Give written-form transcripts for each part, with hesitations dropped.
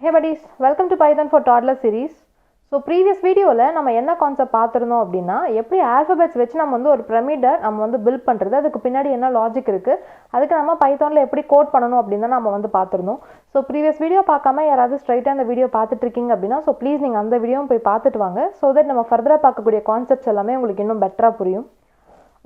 Hey buddies, welcome to Python for Toddler series. So previous video la நம்ம என்ன concept பார்த்திருந்தோம் அப்படினா எப்படி ஆல்பபெட்ஸ் வெச்சு நம்ம வந்து ஒரு பிரமிடை நம்ம வந்து பில்ட் பண்றது அதுக்கு பின்னாடி என்ன லாஜிக் இருக்கு அதுக்கு நம்ம பைத்தான்ல எப்படி கோட் பண்ணனும் அப்படினா நம்ம வந்து பார்த்திருந்தோம். So previous video பார்க்காம யாராவது ஸ்ட்ரைட்டா அந்த வீடியோ பார்த்துட்டு இருக்கீங்க அப்படினா so please நீங்க அந்த வீடியோவும் போய் பார்த்துட்டு வாங்க so that நம்ம ஃபர்தரா பார்க்கக்கூடிய கான்செப்ட்ஸ் எல்லாமே உங்களுக்கு இன்னும் பெட்டரா புரியும்.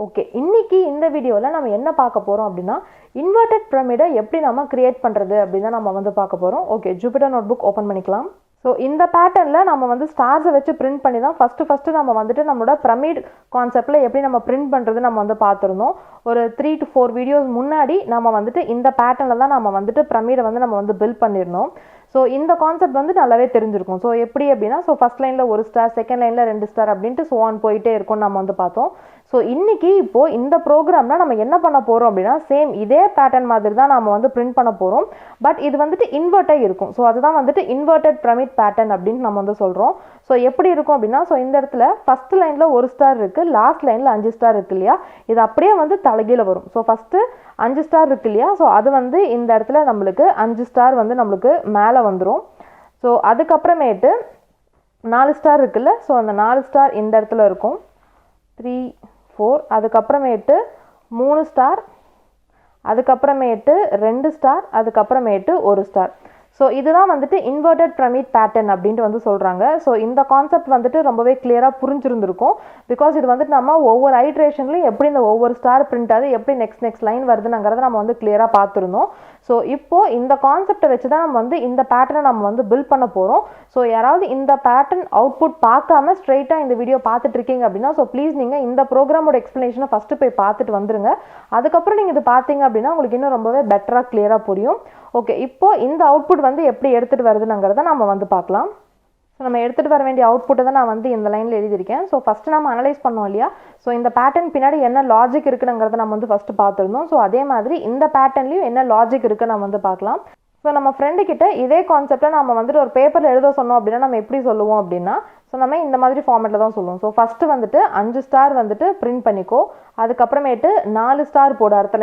ஓகே, இன்னைக்கு இந்த வீடியோல நம்ம என்ன பார்க்க போறோம் அப்படினா இன்வெர்ட்டட் பிரமிடை எப்படி நாம கிரியேட் பண்றது அப்படினா நம்ம வந்து பார்க்க போறோம். ஓகே, ஜூபிட்டர் நோட்புக் ஓபன் பண்ணிக்கலாம். ஸோ இந்த பேட்டர்னில் நம்ம வந்து ஸ்டார்ஸை வச்சு பிரிண்ட் பண்ணி தான் ஃபஸ்ட்டு நம்ம வந்துட்டு நம்மளோட பிரமிட் கான்செப்டில் எப்படி நம்ம பிரிண்ட் பண்ணுறது நம்ம வந்து பார்த்துருந்தோம். ஒரு 3 to 4 வீடியோஸ் முன்னாடி நம்ம வந்துட்டு இந்த பேட்டர்னில் தான் நம்ம வந்துட்டு பிரமிடை வந்து நம்ம வந்து பில்ட் பண்ணியிருந்தோம். ஸோ இந்த கான்செப்ட் வந்து நல்லாவே தெரிஞ்சிருக்கும். ஸோ எப்படி அப்படின்னா ஃபர்ஸ்ட் லைனில் ஒரு ஸ்டார், செகண்ட் லைனில் 2 ஸ்டார் அப்படின்ட்டு ஸோ ஆன் போயிட்டே இருக்கும்னு நம்ம வந்து பார்த்தோம். ஸோ இன்னைக்கு இப்போது இந்த ப்ரோக்ராம்னா நம்ம என்ன பண்ண போகிறோம் அப்படின்னா சேம் இதே பேட்டர்ன் மாதிரி தான் நம்ம வந்து பிரிண்ட் பண்ண போகிறோம். பட் இது வந்துட்டு இன்வெர்ட்டாக இருக்கும். ஸோ அதுதான் வந்துட்டு இன்வெர்ட்டட் பிரமிட் பேட்டர்ன் அப்படின்னு நம்ம வந்து சொல்கிறோம். ஸோ எப்படி இருக்கும் அப்படின்னா இந்த இடத்துல ஃபர்ஸ்ட் லைனில் 1 ஸ்டார் இருக்குது, லாஸ்ட் லைனில் 5 ஸ்டார் இருக்கு இல்லையா, இது அப்படியே வந்து தலைகீழ வரும். ஸோ ஃபஸ்ட்டு 5 ஸ்டார் இருக்கு இல்லையா, ஸோ அது வந்து இந்த இடத்துல நம்மளுக்கு 5 ஸ்டார் வந்து நம்மளுக்கு மேலே வந்துடும். ஸோ அதுக்கப்புறமேட்டு 4 ஸ்டார் இருக்குல்ல, ஸோ அந்த 4 ஸ்டார் இந்த இடத்துல இருக்கும், 3 4, அதுக்கப்புறமேட்டு 3 ஸ்டார், அதுக்கப்புறமேட்டு 2 ஸ்டார், அதுக்கப்புறமேட்டு 1 ஸ்டார். ஸோ இதுதான் வந்துட்டு இன்வெர்ட்டட் பிரமிட் பேட்டர்ன் அப்படின்ட்டு வந்து சொல்கிறாங்க. ஸோ இந்த கான்செப்ட் வந்துட்டு ரொம்பவே கிளியராக புரிஞ்சிருந்திருக்கும். பிகாஸ் இது வந்துட்டு நம்ம ஒவ்வொரு ஐட்ரேஷன்லையும் எப்படி இந்த ஒவ்வொரு ஸ்டார் பிரிண்ட் ஆகுது, எப்படி நெக்ஸ்ட் லைன் வருதுங்கிறத நம்ம வந்து கிளியராக பார்த்துருந்தோம். ஸோ இப்போது இந்த கான்செப்டை வச்சு தான் நம்ம வந்து இந்த பேட்டர்னை நம்ம வந்து பில்ட் பண்ண போகிறோம். ஸோ யாராவது இந்த பேட்டர்ன் அவுட்புட் பார்க்காம ஸ்ட்ரெயிட்டாக இந்த வீடியோ பார்த்துட்டு இருக்கீங்க அப்படின்னா ஸோ ப்ளீஸ் நீங்கள் இந்த ப்ரோக்ராமோட எக்ஸ்ப்ளனேஷனை ஃபஸ்ட்டு போய் பார்த்துட்டு வந்துருங்க. அதுக்கப்புறம் நீங்கள் இது பார்த்தீங்க அப்படின்னா உங்களுக்கு இன்னும் ரொம்பவே பெட்டராக கிளியராக புரியும். ஓகே, இப்போது இந்த அவுட்புட் வந்து எப்படி எடுத்துகிட்டு வருதுங்கிறத நம்ம வந்து பார்க்கலாம். ஸோ நம்ம எடுத்துகிட்டு வர வேண்டிய அவுட்புட்டை தான் நான் வந்து இந்த லைனில் எழுதியிருக்கேன். ஸோ ஃபஸ்ட்டு நம்ம அனலைஸ் பண்ணோம் இல்லையா, ஸோ இந்த பேட்டர்ன் பின்னாடி என்ன லாஜிக் இருக்குங்கிறத நம்ம வந்து ஃபஸ்ட்டு பார்த்துருந்தோம். ஸோ அதே மாதிரி இந்த பேட்டர்ன்லையும் என்ன லாஜிக் இருக்குன்னு நம்ம வந்து பார்க்கலாம். ஸோ நம்ம ஃப்ரெண்டு கிட்ட இதே கான்செப்டை நம்ம வந்துட்டு ஒரு பேப்பரில் எழுத சொன்னோம் அப்படின்னா நம்ம எப்படி சொல்லுவோம் அப்படின்னா ஸோ நம்ம இந்த மாதிரி ஃபார்மேட்டில் தான் சொல்லுவோம். ஸோ ஃபஸ்ட்டு வந்துட்டு 5 ஸ்டார் வந்துட்டு பிரிண்ட் பண்ணிக்கோ, அதுக்கப்புறமேட்டு 4 ஸ்டார் போடு அடுத்த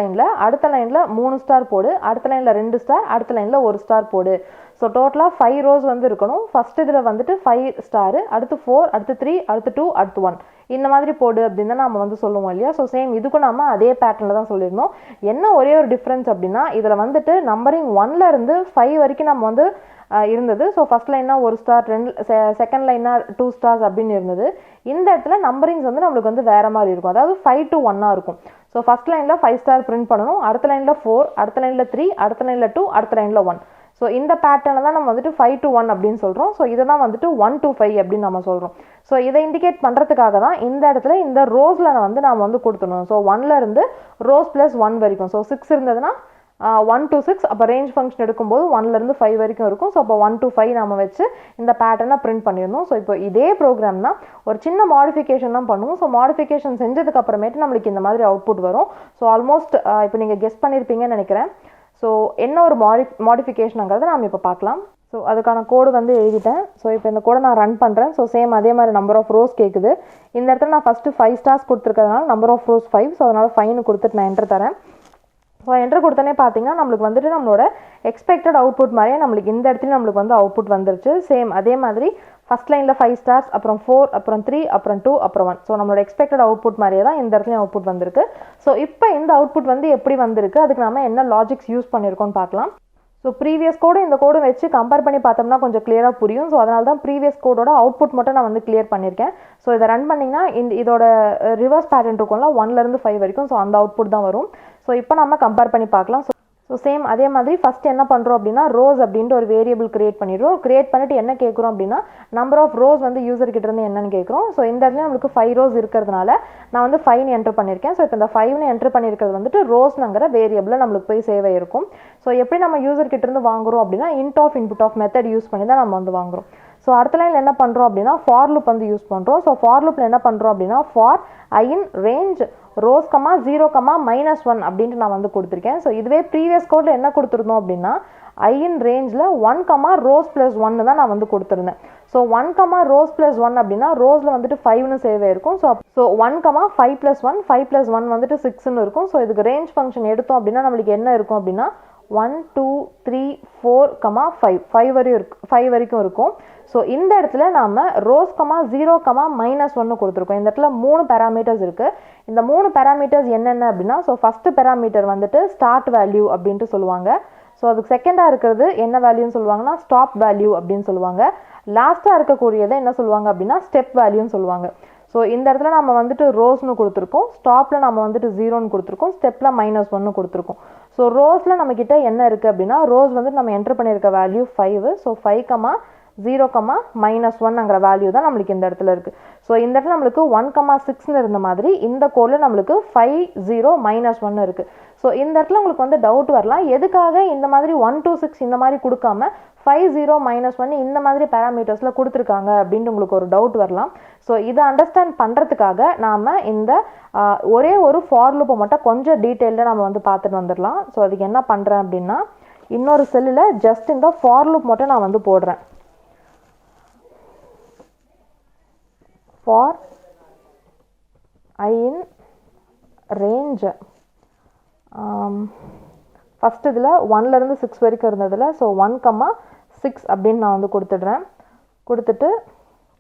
லைனில் 3 ஸ்டார் போடு, அடுத்த லைனில் 2 ஸ்டார், அடுத்த லைனில் 1 ஸ்டார் போடு. ஸோ டோட்டலாக 5 ரோஸ் வந்து இருக்கணும். ஃபஸ்ட் இதில் வந்துட்டு 5 ஸ்டாரு, அடுத்து 4, அடுத்து 3, அடுத்து 2, அடுத்து 1 இந்த மாதிரி போடு அப்படின்னு தான் நம்ம வந்து சொல்லுவோம் இல்லையா. ஸோ சேம் இதுக்கும் நம்ம அதே பேட்டர்னில் தான் சொல்லியிருந்தோம். என்ன ஒரே ஒரு டிஃப்ரென்ஸ் அப்படின்னா இதில் வந்துட்டு நம்பரிங் 1ல இருந்து 5 வரைக்கும் நம்ம வந்து இருந்தது. ஸோ ஃபஸ்ட் லைன்னா 1 ஸ்டார், செகண்ட் லைன்னா 2 ஸ்டார்ஸ் அப்படின்னு இருந்தது. இந்த இடத்துல நம்பரிங்ஸ் வந்து நம்மளுக்கு வந்து வேறு மாதிரி இருக்கும், அதாவது 5 to 1 இருக்கும். ஸோ ஃபஸ்ட் லைனில் 5 ஸ்டார் பிரிண்ட் பண்ணணும், அடுத்த லைனில் 4, அடுத்த லைனில் 3, அடுத்த லைனில் 2, அடுத்த லைனில் 1. ஸோ இந்த பேட்டர்னில் தான் நம்ம வந்துட்டு 5 to 1 அப்படின்னு சொல்கிறோம். ஸோ இதை தான் வந்துட்டு 1 to 5 அப்படின்னு நம்ம சொல்கிறோம். ஸோ இதை இண்டிகேட் பண்ணுறதுக்காக தான் இந்த இடத்துல இந்த ரோஸில் வந்து நாம் வந்து கொடுத்துடணும். ஸோ 1ல இருந்து ரோஸ் ப்ளஸ் 1 வரைக்கும். ஸோ 6 இருந்ததுன்னா 1 to 6, அப்போ ரேஞ்ச் ஃபங்க்ஷன் எடுக்கும்போது 1ல இருந்து 5 வரைக்கும் இருக்கும். ஸோ அப்போ 1 to 5 நம்ம வச்சு இந்த பேட்டர்னை பிரிண்ட் பண்ணியிருந்தோம். ஸோ இப்போ இதே ப்ரோக்ராம் தான் ஒரு சின்ன மாடிஃபிகேஷன் தான் பண்ணுவோம். ஸோ மாடிஃபிகேஷன் செஞ்சதுக்கு அப்புறமேட்டு நம்மளுக்கு இந்த மாதிரி அவுட்புட் வரும். ஸோ ஆல்மோஸ்ட் இப்போ நீங்கள் கெஸ் பண்ணியிருப்பீங்கன்னு நினைக்கிறேன். ஸோ என்ன ஒரு மாடிஃபிகேஷனுங்கிறத நாம் இப்போ பார்க்கலாம். ஸோ அதுக்கான கோடு வந்து எழுதிட்டேன். ஸோ இப்போ இந்த கோடை நான் ரன் பண்ணுறேன். ஸோ சேம் அதே மாதிரி நம்பர் ஆஃப் ரோஸ் கேட்குது. இந்த இடத்துல நான் ஃபஸ்ட்டு 5 ஸ்டார்ஸ் கொடுத்துருக்கிறதுனால நம்பர் ஆஃப் ரோஸ் 5. ஸோ அதனால் 5ன்னு கொடுத்துட்டு நான் என்ட்ரு தரேன். ஸோ என்ட்ரு கொடுத்தனே பார்த்தீங்கன்னா நம்மளுக்கு வந்துட்டு நம்மளோட எக்ஸ்பெக்டட் அவுட்புட் மாதிரியே நம்மளுக்கு இந்த இடத்துல நம்மளுக்கு வந்து அவுட்புட் வந்துருச்சு. சேம் அதே மாதிரி ஃபஸ்ட் லைனில் 5 ஸ்டார்ஸ், அப்புறம் 4, அப்புறம் 3, அப்புறம் 2, அப்புறம் 1. ஸோ நம்மளோட எக்ஸ்பெக்டட் அவுட்புட் மாதிரியே தான் இந்த இடத்துலையும் அவுட்புட் வந்திருக்கு. ஸோ இப்போ இந்த அவுட்புட் வந்து எப்படி வந்திருக்கு, அதுக்கு நம்ம என்ன லாஜிக்ஸ் யூஸ் பண்ணியிருக்கோம்னு பார்க்கலாம். ஸோ ப்ரீவியஸ் கோடு இந்த கோடு வச்சு கம்பேர் பண்ணி பார்த்தோம்னா கொஞ்சம் கிளியராக புரியும். ஸோ அதனால தான் ப்ரீவியஸ் கோடோட அவுட்புட் மட்டும் நான் வந்து கிளியர் பண்ணியிருக்கேன். ஸோ இதை ரன் பண்ணிங்கன்னா இதோட ரிவர்ஸ் பேட்டர்ன் இருக்கும்ல 1ல இருந்து 5 வரைக்கும். ஸோ அந்த அவுட்புட் தான் வரும். ஸோ இப்போ நம்ம கம்பேர் பண்ணி பார்க்கலாம். ஸோ சேம் அதே மாதிரி ஃபஸ்ட் என்ன பண்ணுறோம் அப்படின்னா ரோஸ் அப்படின்ட்டு ஒரு வேரியபிள் கிரியேட் பண்ணிடுறோம். கிரியேட் பண்ணிட்டு என்ன கேட்குறோம் அப்படின்னா நம்பர் ஆஃப் ரோஸ் வந்து யூசர் கிட்ட இருந்து என்னன்னு கேட்குறோம். ஸோ இந்த இடத்துல நம்மளுக்கு 5 ரோஸ் இருக்கிறதுனால நான் வந்து 5ன்னு என்ட்ரு பண்ணியிருக்கேன். ஸோ இப்போ இந்த 5ன்னு என்ட்ரு பண்ணியிருக்கிறது வந்துட்டு ரோஸ்ங்கிற வேரியபிளில் நம்மளுக்கு போய் சேவ் ஆயிருக்கும். ஸோ எப்படி நம்ம யூசர் கிட்ட இருந்து வாங்குறோம் அப்படின்னா இன்புட் ஆஃப் மெத்தட் யூஸ் பண்ணி தான் நம்ம வந்து வாங்குறோம். ஸோ அடுத்த லைனில் என்ன பண்ணுறோம் அப்படின்னா ஃபார் லூப் வந்து யூஸ் பண்ணுறோம். ஸோ ஃபார் லூப்பில் என்ன பண்ணுறோம் அப்படின்னா for I in range rose 0, -1 அப்படின்ட்டு நான் வந்து கொடுத்துருக்கேன். ஸோ இதுவே ப்ரீவியஸ் கோடில் என்ன கொடுத்துருந்தோம் அப்படின்னா I in ரேஞ்சில் 1, ரோஸ் ப்ளஸ் 1 தான் நான் வந்து கொடுத்துருந்தேன். ஸோ 1, ரோஸ் ப்ளஸ் 1 அப்படின்னா ரோஸில் வந்துட்டு 5ன்னு சேவ் ஆயிருக்கும். ஸோ 1, 5 + 1, 5 + 1 வந்துட்டு 6ன்னு இருக்கும். ஸோ இதுக்கு ரேஞ்ச் ஃபங்க்ஷன் எடுத்தோம் அப்படின்னா நம்மளுக்கு என்ன இருக்கும் அப்படின்னா 1 2 3 4 5 5 வரைக்கும் இருக்கும். ஸோ இந்த இடத்துல நாம ரோஸ் 0 -1 கொடுத்துருக்கோம். இந்த இடத்துல 3 பேராமீட்டர்ஸ் இருக்கு. இந்த 3 பேராமீட்டர்ஸ் என்னென்ன அப்படின்னா, ஸோ ஃபர்ஸ்ட் பேராமீட்டர் வந்துட்டு ஸ்டார்ட் வேல்யூ அப்படின்ட்டு சொல்லுவாங்க. ஸோ அதுக்கு செகண்டாக இருக்கிறது என்ன வேல்யூன்னு சொல்லுவாங்கன்னா ஸ்டாப் வேல்யூ அப்படின்னு சொல்லுவாங்க. லாஸ்ட்டாக இருக்கக்கூடியதை என்ன சொல்லுவாங்க அப்படின்னா ஸ்டெப் வேல்யூன்னு சொல்லுவாங்க. ஸோ இந்த இடத்துல நம்ம வந்துட்டு ரோஸ்னு கொடுத்துருக்கோம், ஸ்டாப்பில் நம்ம வந்துட்டு 0ன்னு கொடுத்துருக்கோம், ஸ்டெப்பில் -1 கொடுத்துருக்கோம். ஸோ ரோஸில் நம்மக்கிட்ட என்ன இருக்குது அப்படின்னா, ரோஸ் வந்துட்டு நம்ம என்டர் பண்ணியிருக்க வேல்யூ 5. ஸோ 5, 0, -1ங்கிற வேல்யூ தான் நம்மளுக்கு இந்த இடத்துல இருக்குது. ஸோ இந்த இடத்துல நம்மளுக்கு 1, 6ன்னு இருந்த மாதிரி இந்த கோடில் நம்மளுக்கு 5, 0, -1 இருக்குது. ஸோ இந்த இடத்துல உங்களுக்கு வந்து டவுட் வரலாம், எதுக்காக இந்த மாதிரி 1 to 6 இந்த மாதிரி கொடுக்காம 5, 0, -1 இந்த மாதிரி பேராமீட்டர்ஸில் கொடுத்துருக்காங்க அப்படின்ட்டு உங்களுக்கு ஒரு டவுட் வரலாம். ஸோ இதை அண்டர்ஸ்டாண்ட் பண்ணுறதுக்காக நாம் இந்த ஒரே ஒரு ஃபார் லூப்பை மட்டும் கொஞ்சம் டீட்டெயில்டாக நம்ம வந்து பார்த்துட்டு வந்துடலாம். ஸோ அதுக்கு என்ன பண்ணுறேன் அப்படின்னா, இன்னொரு செல்லில் ஜஸ்ட் இந்த ஃபார் லூப் மட்டும் நான் வந்து போடுறேன். For I in range first இதில் 1லேருந்து 6 வரைக்கும் இருந்ததில் ஸோ 1, 6 அப்படின்னு நான் வந்து கொடுத்துட்றேன். கொடுத்துட்டு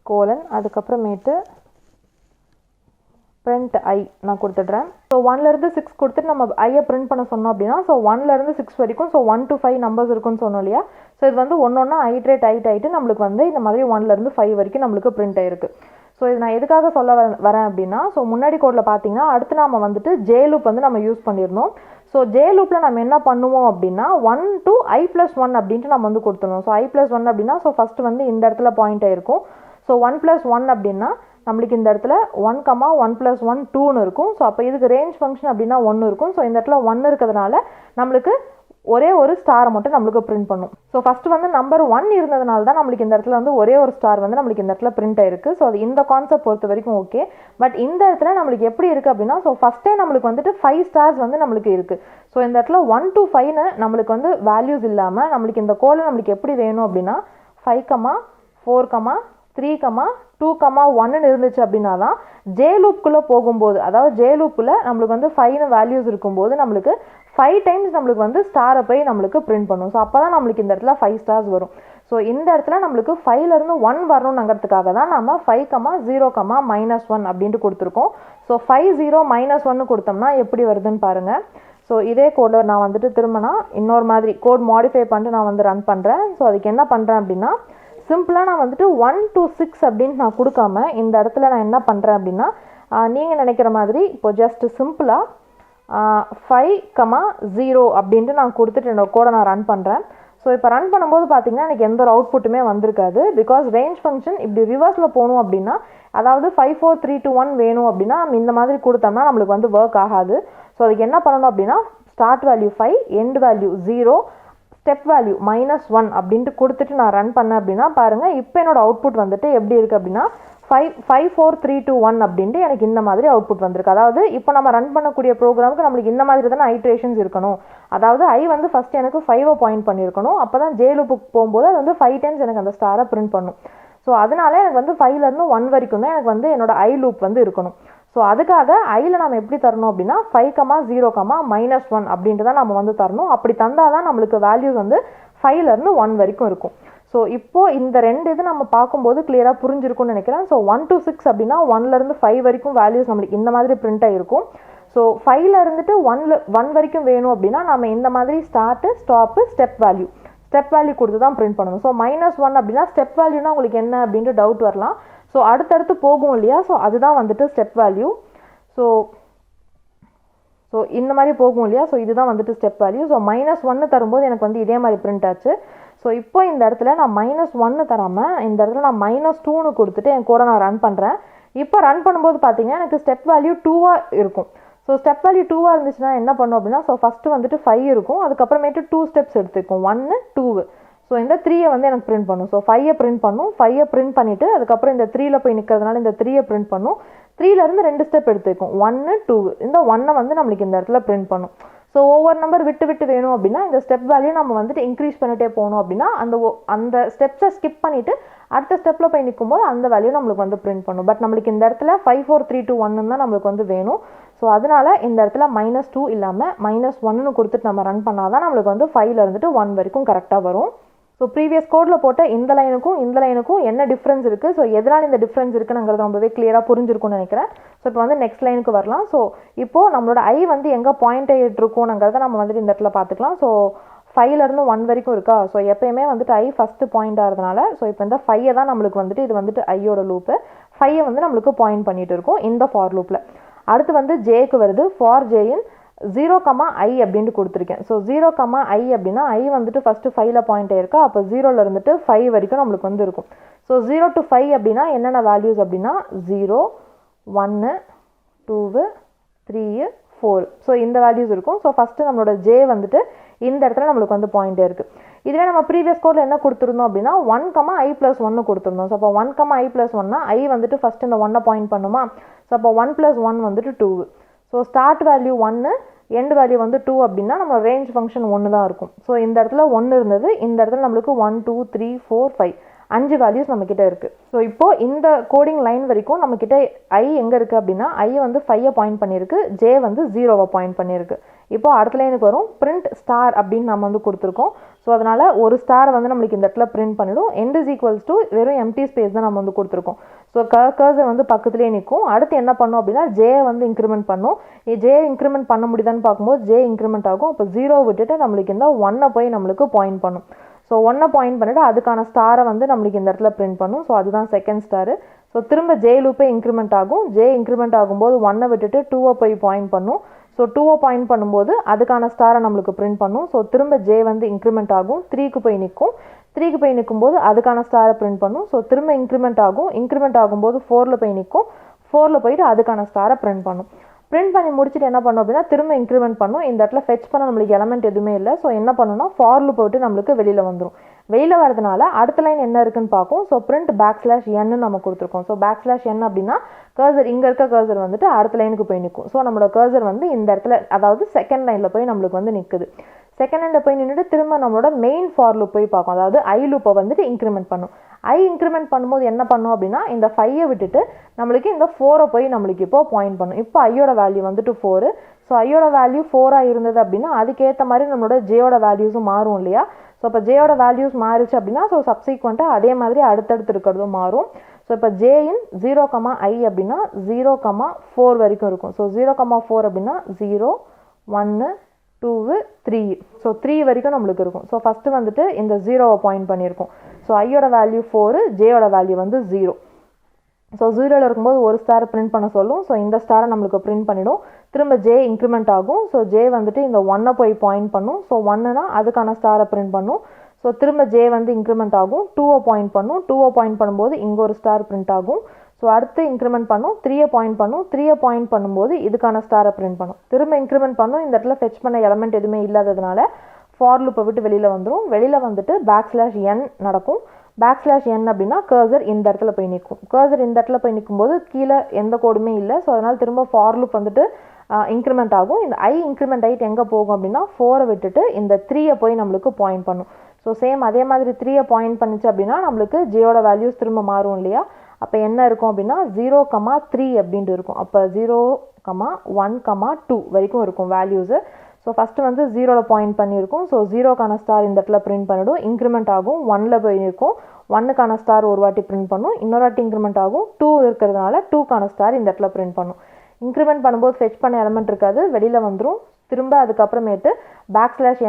கோலன், அதுக்கப்புறமேட்டு print I நான் கொடுத்துட்றேன். ஸோ 1லேருந்து 6 கொடுத்துட்டு நம்ம ஐயை பிரிண்ட் பண்ண சொன்னோம் அப்படின்னா, ஸோ 1லேருந்து 6 வரைக்கும் ஸோ 1 to 5 நம்பர்ஸ் இருக்குன்னு சொன்னோம் இல்லையா. ஸோ இது வந்து ஒன்றா ஐட்ரேட் ஆகிட்டு நம்மளுக்கு வந்து இந்த மாதிரி 1லேருந்து 5 வரைக்கும் நம்மளுக்கு பிரிண்ட் ஆகிருக்கு. ஸோ இது நான் எதுக்காக சொல்ல வரேன் அப்படின்னா, ஸோ முன்னாடி கோடில் பார்த்தீங்கன்னா அடுத்து நாம் வந்துட்டு ஜே லூப் வந்து நம்ம யூஸ் பண்ணியிருந்தோம். ஸோ ஜே லூப்பில் நம்ம என்ன பண்ணுவோம் அப்படின்னா 1 to i+1 அப்படின்ட்டு நம்ம வந்து கொடுத்துருவோம். ஸோ i+1 அப்படின்னா ஸோ ஃபஸ்ட்டு வந்து இந்த இடத்துல பாயிண்ட் ஆகிருக்கும். ஸோ 1+1 அப்படின்னா நம்மளுக்கு இந்த இடத்துல 1, 1 + 1 2ன்னு இருக்கும். ஸோ அப்போ இதுக்கு ரேஞ்ச் ஃபங்க்ஷன் அப்படின்னா 1 இருக்கும். ஸோ இந்த இடத்துல 1 இருக்கிறதுனால நம்மளுக்கு ஒரே ஒரு ஸ்டாரை மட்டும் நம்மளுக்கு பிரிண்ட் பண்ணும். ஸோ ஃபஸ்ட்டு வந்து நம்பர் 1 இருந்ததுனால தான் நம்மளுக்கு இந்த இடத்துல வந்து ஒரே ஒரு ஸ்டார் வந்து நம்மளுக்கு இந்த இடத்துல பிரிண்ட் ஆயிருக்கு. ஸோ அது இந்த கான்செப்ட் பொறுத்த வரைக்கும் ஓகே. பட் இந்த இடத்துல நம்மளுக்கு எப்படி இருக்குது அப்படின்னா, ஸோ ஃபஸ்ட்டே நம்மளுக்கு வந்துட்டு 5 ஸ்டார்ஸ் வந்து நம்மளுக்கு இருக்குது. ஸோ இந்த இடத்துல 1 to 5ன்னு நம்மளுக்கு வந்து வேல்யூஸ் இல்லாமல் நம்மளுக்கு இந்த கோலை நம்மளுக்கு எப்படி வேணும் அப்படின்னா 5, 4, 3, 2, 1ன்னு இருந்துச்சு அப்படின்னா தான் ஜே லூப்புக்குள்ளே போகும்போது, அதாவது ஜே லூப்பில் நம்மளுக்கு வந்து 5ன்னு வேல்யூஸ் இருக்கும்போது நம்மளுக்கு 5 டைம்ஸ் நம்மளுக்கு வந்து ஸ்டாரை போய் நம்மளுக்கு பிரிண்ட் பண்ணும். ஸோ அப்போ தான் நம்மளுக்கு இந்த இடத்துல 5 ஸ்டார்ஸ் வரும். ஸோ இந்த இடத்துல நம்மளுக்கு 5லேருந்து 1 வரணுங்கிறதுக்காக தான் நம்ம 5, 0, -1 அப்படின்ட்டு கொடுத்துருக்கோம். ஸோ 5, 0, -1 கொடுத்தோம்னா எப்படி வருதுன்னு பாருங்கள். ஸோ இதே கோடில் நான் வந்துட்டு திரும்பினா இன்னொரு மாதிரி கோட் மாடிஃபை பண்ணிட்டு நான் வந்து ரன் பண்ணுறேன். ஸோ அதுக்கு என்ன பண்ணுறேன் அப்படின்னா, சிம்பிளாக நான் வந்துட்டு 1 to 6 அப்படின்ட்டு நான் கொடுக்காம இந்த இடத்துல நான் என்ன பண்ணுறேன் அப்படின்னா, நீங்கள் நினைக்கிற மாதிரி இப்போ ஜஸ்ட் சிம்பிளாக 5, 0 அப்படின்ட்டு நான் கொடுத்துட்டு என்னோட கோடை நான் ரன் பண்ணுறேன். ஸோ இப்போ ரன் பண்ணும்போது பார்த்தீங்கன்னா எனக்கு எந்த ஒரு அவுட்புட்டுமே வந்திருக்காது. பிகாஸ் ரேஞ்ச் ஃபங்க்ஷன் இப்படி ரிவர்ஸில் போகணும் அப்படின்னா, அதாவது 5, 4, 3, 2, 1 வேணும் அப்படின்னா நம்ம இந்த மாதிரி கொடுத்தோம்னா நம்மளுக்கு வந்து ஒர்க் ஆகாது. ஸோ அதுக்கு என்ன பண்ணணும் அப்படின்னா, start value 5, end value 0, step value -1 அப்படின்ட்டு கொடுத்துட்டு நான் ரன் பண்ணேன் அப்படின்னா பாருங்கள், இப்போ என்னோட அவுட்புட் வந்துட்டு எப்படி இருக்குது அப்படின்னா 5, 4, 3, 2, 1 அப்படின்ட்டு எனக்கு இந்த மாதிரி அவுட்புட் வந்திருக்கு. அதாவது இப்போ நம்ம ரன் பண்ணக்கூடிய ப்ரோக்ராமுக்கு நம்மளுக்கு இந்த மாதிரி தானே ஐட்ரேஷன்ஸ் இருக்கணும். அதாவது ஐ வந்து ஃபஸ்ட் எனக்கு 5 பாயிண்ட் பண்ணியிருக்கணும். அப்போ தான் ஜே லூப்புக்கு போகும்போது அது வந்து 5 டைம்ஸ் எனக்கு அந்த ஸ்டாரை பிரிண்ட் பண்ணும். ஸோ அதனால எனக்கு வந்து 5லேருந்து 1 வரைக்கும் தான் எனக்கு வந்து என்னோட ஐ லூப் வந்து இருக்கணும். ஸோ அதுக்காக ஐயில் நம்ம எப்படி தரணும் அப்படின்னா 5, 0, -1 அப்படின்ட்டு தான் நம்ம வந்து தரணும். அப்படி தந்தால் தான் நம்மளுக்கு வேல்யூஸ் வந்து 5லேருந்து 1 வரைக்கும் இருக்கும். ஸோ இப்போது இந்த ரெண்டு இது நம்ம பார்க்கும்போது கிளியராக புரிஞ்சிருக்கும்னு நினைக்கிறேன். ஸோ 1 to 6 அப்படின்னா 1லேருந்து 5 வரைக்கும் வேல்யூஸ் நம்மளுக்கு இந்த மாதிரி பிரிண்ட் ஆகிருக்கும். ஸோ 5ல் இருந்துட்டு 1 வரைக்கும் வேணும் அப்படின்னா நம்ம இந்த மாதிரி ஸ்டார்ட்டு, ஸ்டாப்பு, ஸ்டெப் வேல்யூ கொடுத்து தான் பிரிண்ட் பண்ணணும். ஸோ -1 அப்படின்னா ஸ்டெப் வேல்யூனா உங்களுக்கு என்ன அப்படின்ட்டு டவுட் வரலாம். ஸோ அடுத்தடுத்து போகும் இல்லையா, ஸோ அதுதான் வந்துட்டு ஸ்டெப் வேல்யூ. ஸோ இந்த மாதிரி போகும் இல்லையா, ஸோ இதுதான் வந்துட்டு ஸ்டெப் வேல்யூ. ஸோ -1 தரும்போது எனக்கு வந்து இதே மாதிரி பிரிண்ட் ஆச்சு. ஸோ இப்போ இந்த இடத்துல நான் -1 தராமல் இந்த இடத்துல நான் -2ன்னு கொடுத்துட்டு என் கூட நான் ரன் பண்ணுறேன். இப்போ ரன் பண்ணும்போது பார்த்தீங்கன்னா எனக்கு ஸ்டெப் வேல்யூ 2ஆக இருக்கும். ஸோ ஸ்டெப் வேல்யூ 2ஆக இருந்துச்சுன்னா என்ன பண்ணும் அப்படின்னா, ஸோ ஃபஸ்ட்டு வந்துட்டு 5 இருக்கும், அதுக்கப்புறமேட்டு 2 ஸ்டெப்ஸ் எடுத்துக்கும், 1, 2. ஸோ இந்த 3ஐ வந்து எனக்கு பிரிண்ட் பண்ணும். ஸோ 5ஐ பிரிண்ட் பண்ணும், 5ஐ பிரிண்ட் பண்ணிவிட்டு அதுக்கப்புறம் இந்த 3ல் போய் நிற்கிறதுனால இந்த 3ஐ பிரிண்ட் பண்ணும். 3லேருந்து 2 ஸ்டெப் எடுத்துக்கும், 1, 2. இந்த 1ஐ வந்து நம்மளுக்கு இந்த இடத்துல பிரிண்ட் பண்ணும். ஸோ ஒவ்வொரு நம்பர் விட்டு வேணும் அப்படின்னா இந்த ஸ்டெப் வேல்யூ நம்ம வந்துட்டு இன்க்ரீஸ் பண்ணிட்டே போகணும் அப்படின்னா அந்த ஸ்டெப்ஸை ஸ்கிப் பண்ணிவிட்டு அடுத்த ஸ்டெப்பில் போய் நிற்கும்போது அந்த வேல்யூ நம்மளுக்கு வந்து பிரிண்ட் பண்ணும். பட் நம்மளுக்கு இந்த இடத்துல 5, 4, 3, 2, 1 தான் நம்மளுக்கு வந்து வேணும். ஸோ அதனால இந்த இடத்துல -2 இல்லாமல் -1ன்னு கொடுத்துட்டு நம்ம ரன் பண்ணால் தான் நம்மளுக்கு வந்து 5ல இருந்துட்டு 1 வரைக்கும் கரெக்டாக வரும். ஸோ ப்ரீவியஸ் கோடில் போட்ட இந்த லைனுக்கும் என்ன டிஃப்ரென்ஸ் இருக்குது, ஸோ எதனால் இந்த டிஃப்ரென்ஸ் இருக்குங்கிறது ரொம்பவே கிளியராக புரிஞ்சிருக்கும்னு நினைக்கிறேன். ஸோ இப்போ வந்து நெக்ஸ்ட் லைனுக்கு வரலாம். ஸோ இப்போது நம்மளோட ஐ வந்து எங்கே பாயிண்ட் ஆகிட்டு இருக்கும்ங்கிறத நம்ம வந்துட்டு இந்த இடத்துல பார்த்துக்கலாம். ஸோ 5லேருந்து 1 வரைக்கும் இருக்கா. ஸோ எப்பயுமே வந்துட்டு ஐ ஃபஸ்ட்டு பாயிண்ட் ஆகிறதுனால ஸோ இப்போ இந்த 5 தான் நம்மளுக்கு வந்துட்டு இது வந்துட்டு ஐயோட லூப்பு. 5 வந்து நம்மளுக்கு பாயிண்ட் பண்ணிட்டு இருக்கும் இந்த ஃபார் லூப்பில். அடுத்து வந்து ஜேக்கு வருது. ஃபார் ஜேயின் 0, I அப்படின்ட்டு கொடுத்துருக்கேன். ஸோ 0, I அப்படின்னா ஐ வந்துட்டு ஃபஸ்ட்டு 5ல் பாயிண்ட் ஆயிருக்கா. அப்போ 0ல இருந்துட்டு 5 வரைக்கும் நம்மளுக்கு வந்து இருக்கும். ஸோ 0 to 5 அப்படின்னா என்னென்ன வேல்யூஸ் அப்படின்னா 0, 1, 2, 3, 4. ஸோ இந்த வேல்யூஸ் இருக்கும். ஸோ ஃபஸ்ட்டு நம்மளோட ஜே வந்துட்டு இந்த இடத்துல நம்மளுக்கு வந்து பாயிண்ட் இருக்குது. இதுவே நம்ம ப்ரீவியஸ் கோடில் என்ன கொடுத்துருந்தோம் அப்படின்னா 1, I+1 கொடுத்துருந்தோம். ஸோ அப்போ 1, I+1னா ஐ வந்துட்டு ஃபஸ்ட்டு இந்த 1 பாயிண்ட் பண்ணுமா. ஸோ அப்போ 1 + 1 வந்துட்டு 2. So start value 1, end value வந்து 2 அப்படின்னா நம்ம ரேஞ்ச் ஃபங்க்ஷன் 1 தான் இருக்கும். ஸோ இந்த இடத்துல 1 இருந்தது. இந்த இடத்துல நம்மளுக்கு 1, 2, 3, 4, 5 5 வேல்யூஸ் நம்மக்கிட்ட இருக்குது. ஸோ இப்போது இந்த கோடிங் லைன் வரைக்கும் நம்மக்கிட்ட ஐ எங்கே இருக்குது அப்படின்னா ஐ வந்து 5 பாயிண்ட் பண்ணியிருக்கு, ஜே வந்து 0 பாயிண்ட் பண்ணியிருக்கு. இப்போ அடுத்த லைனுக்கு வரும். பிரிண்ட் ஸ்டார் அப்படின்னு நம்ம வந்து கொடுத்துருக்கோம். ஸோ அதனால் ஒரு ஸ்டாரை வந்து நம்மளுக்கு இந்த இடத்துல பிரிண்ட் பண்ணிடும். எண்ட் இஸ் ஈக்குவல்ஸ் டு வெறும் எம்டி ஸ்பேஸ் தான் நம்ம வந்து கொடுத்துருக்கோம். ஸோ கர்சர் வந்து பக்கத்துலேயே நிற்கும். அடுத்து என்ன பண்ணும் அப்படின்னா ஜே வந்து இன்க்ரிமெண்ட் பண்ணும். ஜே இன்க்ரிமெண்ட் பண்ண முடியுதான்னு பார்க்கும்போது ஜே இன்க்ரிமெண்ட் ஆகும். அப்போ 0 விட்டுட்டு நம்மளுக்கு இந்த 1 போய் நம்மளுக்கு பாயிண்ட் பண்ணும். ஸோ 1 பாயிண்ட் பண்ணிவிட்டு அதுக்கான ஸ்டாரை வந்து நம்மளுக்கு இந்த இடத்துல பிரிண்ட் பண்ணும். ஸோ அதுதான் செகண்ட் ஸ்டாரு. ஸோ திரும்ப ஜே லூப்பே இன்க்ரிமெண்ட் ஆகும். ஜே இன்க்ரிமெண்ட் ஆகும்போது 1 விட்டுட்டு 2 போய் பாயிண்ட் பண்ணும். ஸோ 2 பாயிண்ட் பண்ணும்போது அதுக்கான ஸ்டாரை நம்மளுக்கு பிரிண்ட் பண்ணும். ஸோ திரும்ப ஜே வந்து இன்க்ரிமெண்ட் ஆகும். 3க்கு போய் நிற்கும். 3க்கு போய் நிற்கும்போது அதுக்கான ஸ்டாரை பிரிண்ட் பண்ணும். ஸோ திரும்ப இன்க்ரிமெண்ட் ஆகும். இன்க்ரிமெண்ட் ஆகும்போது 4ல் போய் நிற்கும். 4ல் போயிட்டு அதுக்கான ஸ்டாரை பிரிண்ட் பண்ணும். பிரிண்ட் பண்ணி முடிச்சுட்டு என்ன பண்ணும் அப்படின்னா திரும்ப இன்க்ரிமெண்ட் பண்ணும். இந்த இடத்துல ஃபெச் பண்ண நம்மளுக்கு எலமெண்ட் எதுவுமே இல்லை. ஸோ என்ன பண்ணணும்னா ஃபார் லூப் விட்டு நம்மளுக்கு வெளியில் வந்துடும். வெளியில் வரதுனால அடுத்த லைன் என்ன இருக்குன்னு பார்க்கும். ஸோ பிரிண்ட் \n நம்ம கொடுத்துருக்கோம். ஸோ \n அப்படின்னா கர்சர் இங்கே இருக்க கர்சர் வந்துட்டு அடுத்த லைனுக்கு போய் நிற்கும். ஸோ நம்மளோட கர்சர் வந்து இந்த இடத்துல அதாவது செகண்ட் லைனில் போய் நம்மளுக்கு வந்து நிற்குது. செகண்ட் லைனில் போய் நின்றுட்டு திரும்ப நம்மளோட மெயின் ஃபார் லூப் போய் பார்க்கும். அதாவது ஐ லூப்பை வந்துட்டு இன்க்ரிமெண்ட் பண்ணும். ஐ இன்க்ரிமெண்ட் பண்ணும்போது என்ன பண்ணும் அப்படின்னா இந்த 5 விட்டுட்டு நம்மளுக்கு இந்த 4 போய் நம்மளுக்கு இப்போ பாயிண்ட் பண்ணும். இப்போ ஐயோட வேல்யூ வந்துட்டு 4. ஸோ ஐயோட வேல்யூ 4 இருந்தது அப்படின்னா அதுக்கேற்ற மாதிரி நம்மளோட ஜேயோட வேல்யூஸும் மாறும் இல்லையா. ஸோ இப்போ ஜேயோட வேல்யூஸ் மாறிச்சு அப்படின்னா ஸோ சப்சீக்வெண்ட்டாக அதே மாதிரி அடுத்தடுத்து இருக்கிறதும் மாறும். ஸோ இப்போ ஜேயின் 0, I அப்படின்னா 0, 4 வரைக்கும் இருக்கும். ஸோ 0, 4 அப்படின்னா 0, 1, 2, 3. ஸோ 3 வரைக்கும் நம்மளுக்கு இருக்கும். ஸோ ஃபஸ்ட்டு வந்துட்டு இந்த 0 பாயிண்ட் பண்ணியிருக்கோம். ஸோ ஐயோட வேல்யூ 4, ஜேயோட வேல்யூ வந்து 0. ஸோ 0ல் இருக்கும்போது ஒரு ஸ்டாரை பிரிண்ட் பண்ண சொல்லும். ஸோ இந்த ஸ்டாரை நம்மளுக்கு பிரிண்ட் பண்ணிடும். திரும்ப ஜே இன்க்ரிமெண்ட் ஆகும். ஸோ ஜே வந்துட்டு இந்த 1 போய் பாயிண்ட் பண்ணும். ஸோ 1னா அதுக்கான ஸ்டாரை பிரிண்ட் பண்ணும். ஸோ திரும்ப ஜே வந்து இன்க்ரிமெண்ட் ஆகும். 2 பாயிண்ட் பண்ணும். 2 பாயிண்ட் பண்ணும்போது இங்கே ஒரு ஸ்டார் பிரிண்ட் ஆகும். ஸோ அடுத்து இன்க்ரிமெண்ட் பண்ணும். 3 பாயிண்ட் பண்ணும். 3 பாயிண்ட் பண்ணும்போது இதுக்கான ஸ்டாரை பிரிண்ட் பண்ணும். திரும்ப இன்க்ரிமெண்ட் பண்ணும். இந்த இடத்துல ஃபெச் பண்ண எலமெண்ட் எதுவுமே இல்லாததுனால ஃபார் லூப்பை விட்டு வெளியில் வந்துடும். வெளியில் வந்துட்டு \n நடக்கும். \n அப்படின்னா கர்சர் இந்த இடத்துல போய் நிற்கும். கர்சர் இந்த இடத்துல போய் நிற்கும்போது கீழே எந்த கோடுமே இல்லை. ஸோ அதனால் திரும்ப ஃபார் லூப் வந்துட்டு இன்க்ரிமெண்ட் ஆகும். இந்த ஐ இன்க்ரிமெண்ட் ஆகிட்டு எங்கே போகும் அப்படின்னா 4 விட்டுட்டு இந்த 3 போய் நம்மளுக்கு பாயிண்ட் பண்ணும். ஸோ சேம் அதே மாதிரி 3 பாயிண்ட் பண்ணிச்சு அப்படின்னா நம்மளுக்கு ஜேயோட வேல்யூஸ் திரும்ப மாறும் இல்லையா. அப்போ என்ன இருக்கும் அப்படின்னா 0, 3 அப்படின்ட்டு இருக்கும். அப்போ 0, 1, 2 வரைக்கும் இருக்கும் வேல்யூஸு. ஸோ ஃபஸ்ட்டு வந்து 0ல் பாயிண்ட் பண்ணியிருக்கும். ஸோ 0க்கான ஸ்டார் இந்த இடத்துல பிரிண்ட் பண்ணிவிடும். இன்க்ரிமெண்ட் ஆகும். 1ல் போய் இருக்கும். 1க்கான ஸ்டார் ஒரு வாட்டி பிரிண்ட் பண்ணும். இன்னொரு வாட்டி இன்க்ரிமெண்ட் ஆகும். 2 இருக்கிறதுனால 2க்கான ஸ்டார் இந்த இடத்துல பிரிண்ட் பண்ணும். இன்க்ரிமெண்ட் பண்ணும்போது ஃபெச் பண்ண எலமெண்ட் இருக்காது. வெளியில் வந்துடும். திரும்ப அதுக்கப்புறமேட்டு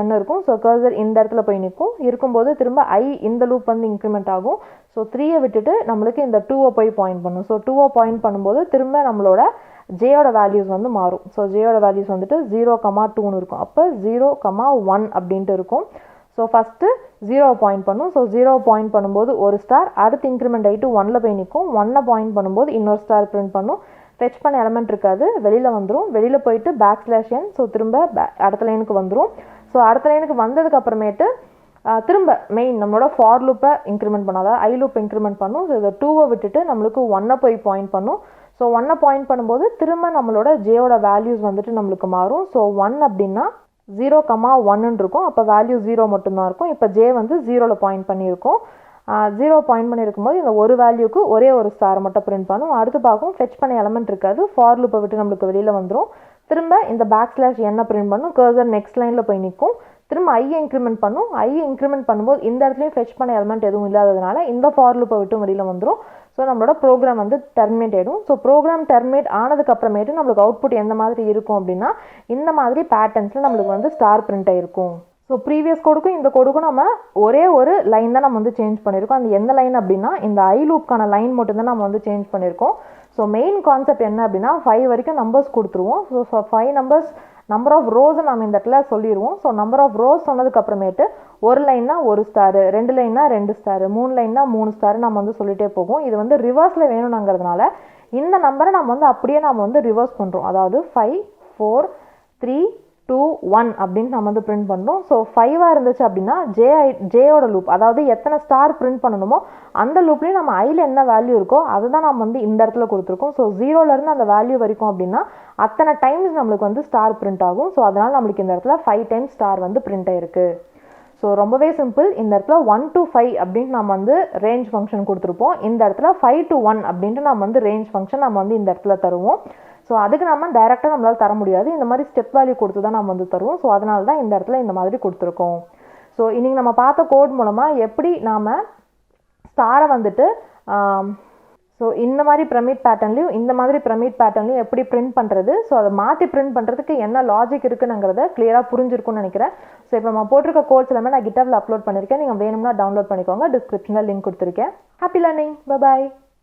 \n இருக்கும். ஸோ கர்சர் இந்த இடத்துல போய் நிற்கும். இருக்கும்போது திரும்ப ஐ இந்த லூப் வந்து இன்க்ரிமெண்ட் ஆகும். ஸோ 3 விட்டுட்டு நம்மளுக்கு இந்த 2 போய் பாயிண்ட் பண்ணும். ஸோ 2 பாயிண்ட் பண்ணும்போது திரும்ப நம்மளோட ஜேயோட வேல்யூஸ் வந்து மாறும். ஸோ ஜேயோட வேல்யூஸ் வந்துட்டு 0, 2ன்னு இருக்கும். அப்போ 0, 1 அப்படின்ட்டு இருக்கும். ஸோ ஃபஸ்ட்டு 0 பாயிண்ட் பண்ணும். ஸோ 0 பாயிண்ட் பண்ணும்போது ஒரு ஸ்டார் அடுத்து இன்க்ரிமெண்ட் ஆகிட்டு 1ல் போய் நிற்கும். 1 பாயிண்ட் பண்ணும்போது இன்னொரு ஸ்டார் பிரிண்ட் பண்ணும். ஃபெச் பண்ண எலமெண்ட் இருக்காது. வெளியில் வந்துடும். வெளியில் போயிட்டு \n. ஸோ திரும்ப அடுத்த லைனுக்கு வந்துடும். ஸோ அடுத்த லைனுக்கு வந்ததுக்கு அப்புறமேட்டு திரும்ப மெயின் நம்மளோட ஃபார் லூப்பை இன்க்ரிமெண்ட் பண்ணும். அதாவது ஐ லூப் இன்க்ரிமெண்ட் பண்ணும். ஸோ இதை 2 விட்டுட்டு நம்மளுக்கு 1 போய் பாயிண்ட் பண்ணும். ஸோ 1 பாயிண்ட் பண்ணும்போது திரும்ப நம்மளோட ஜேயோட வேல்யூஸ் வந்துட்டு நம்மளுக்கு மாறும். ஸோ 1 அப்படின்னா 0, 1ன்னு இருக்கும். அப்போ வேல்யூ 0 மட்டும்தான் இருக்கும். இப்போ ஜே வந்து 0ல் பாயிண்ட் பண்ணியிருக்கோம். 0 பாயிண்ட் பண்ணி இருக்கும்போது இந்த ஒரு வேல்யூக்கு ஒரே ஒரு ஸ்டார் மட்டும் பிரிண்ட் பண்ணும். அடுத்து பார்க்கும் ஃபெச் பண்ண எலமெண்ட் இருக்காது, ஃபார் லூப்பை விட்டு நம்மளுக்கு வெளியில் வந்துடும். திரும்ப இந்த பேக் என்ன பிரிண்ட் பண்ணும், கர்சர் நெக்ஸ்ட் லைனில் போய் நிற்கும். திரும்ப ஐ இன்க்ரிமெண்ட் பண்ணும். ஐ இன்க்ரிமெண்ட் பண்ணும்போது இந்த இடத்துலையும் ஃபெச் பண்ண எலமெண்ட் எதுவும் இல்லாததுனால இந்த ஃபார் லூப்பை விட்டு வெளியில் வந்துடும். ஸோ நம்மளோட ப்ரோக்ராம் வந்து டெர்மினேட் ஆகிடும். ஸோ ப்ரோக்ராம் டெர்மினேட் ஆனதுக்கு அப்புறமேட்டு நம்மளுக்கு அவுட்புட் எந்த மாதிரி இருக்கும் அப்படின்னா இந்த மாதிரி பேட்டர்ன்ஸில் நம்மளுக்கு வந்து ஸ்டார் பிரிண்ட் ஆகிருக்கும். ஸோ ப்ரீவியஸ் கோடுக்கும் இந்த கோடுக்கும் நம்ம ஒரே ஒரு லைன் தான் நம்ம வந்து சேஞ்ச் பண்ணியிருக்கோம். அந்த எந்த லைன் அப்படின்னா இந்த ஐ லூப்க்கான லைன் மட்டும்தான் நம்ம வந்து சேஞ்ச் பண்ணியிருக்கோம். ஸோ மெயின் கான்செப்ட் என்ன அப்படின்னா 5 வரைக்கும் நம்பர்ஸ் கொடுத்துருவோம். ஸோ 5 நம்பர்ஸ் நம்பர் ஆஃப் ரோஸை நம்ம இந்த இடத்துல சொல்லிடுவோம். ஸோ நம்பர் ஆஃப் ரோஸ் சொன்னதுக்கு அப்புறமேட்டு ஒரு லைன்னா ஒரு ஸ்டாரு, 2 லைன்னா 2 ஸ்டாரு, 3 லைன்னா 3 ஸ்டாரு நம்ம வந்து சொல்லிட்டே போகும். இது வந்து ரிவர்ஸில் வேணும்னாங்கிறதுனால இந்த நம்பரை நம்ம வந்து அப்படியே நம்ம வந்து ரிவர்ஸ் பண்ணுறோம். அதாவது 5 4 3 2 1 அப்படின்னு நம்ம வந்து பிரிண்ட் பண்ணுறோம். ஸோ 5ஆக இருந்துச்சு அப்படின்னா ஜேயோட லூப், அதாவது எத்தனை ஸ்டார் பிரிண்ட் பண்ணணுமோ அந்த லூப்லேயும் நம்ம ஐயில் என்ன வேல்யூ இருக்கோ அதை தான் நம்ம வந்து இந்த இடத்துல கொடுத்துருக்கோம். ஸோ 0லேருந்து அந்த வேல்யூ வரைக்கும் அப்படின்னா அத்தனை டைம்ஸ் நம்மளுக்கு வந்து ஸ்டார் பிரிண்ட் ஆகும். ஸோ அதனால் நம்மளுக்கு இந்த இடத்துல 5 டைம்ஸ் ஸ்டார் வந்து பிரிண்ட் ஆயிருக்கு. ஸோ ரொம்பவே சிம்பிள். இந்த இடத்துல 1 to 5 அப்படின்ட்டு நம்ம வந்து ரேஞ்ச் ஃபங்க்ஷன் கொடுத்துருப்போம். இந்த இடத்துல 5 to 1 அப்படின்ட்டு நம்ம வந்து ரேஞ்ச் ஃபங்க்ஷன் நம்ம வந்து இந்த இடத்துல தருவோம். ஸோ அதுக்கு நம்ம டைரெக்டாக நம்மளால் தர முடியாது, இந்த மாதிரி ஸ்டெப் வேல்யூ கொடுத்து தான் நம்ம வந்து தருவோம். ஸோ அதனால தான் இந்த இடத்துல இந்த மாதிரி கொடுத்துருக்கோம். ஸோ இன்றைக்கி நம்ம பார்த்த கோட் மூலமாக எப்படி நாம் ஸ்டாரை வந்துட்டு ஸோ இந்த மாதிரி பிரமிட் பேட்டர்ன்லையும் இந்த மாதிரி பிரமிட் பேட்டர்ன்லையும் எப்படி பிரிண்ட் பண்ணுறது, ஸோ அதை மாற்றி பிரிண்ட் பண்ணுறதுக்கு என்ன லாஜிக் இருக்குங்கிறத கிளியராக புரிஞ்சிருக்கும்னு நினைக்கிறேன். ஸோ இப்போ நம்ம போட்டிருக்க கோட்ஸ் எல்லாமே நான் கிட்டப்ல அப்லோட் பண்ணியிருக்கேன். நீங்கள் வேணும்னா டவுன்லோட் பண்ணிக்கோங்க. டிஸ்கிரிப்ஷனில் லிங்க் கொடுத்துருக்கேன். Happy learning. Bye bye.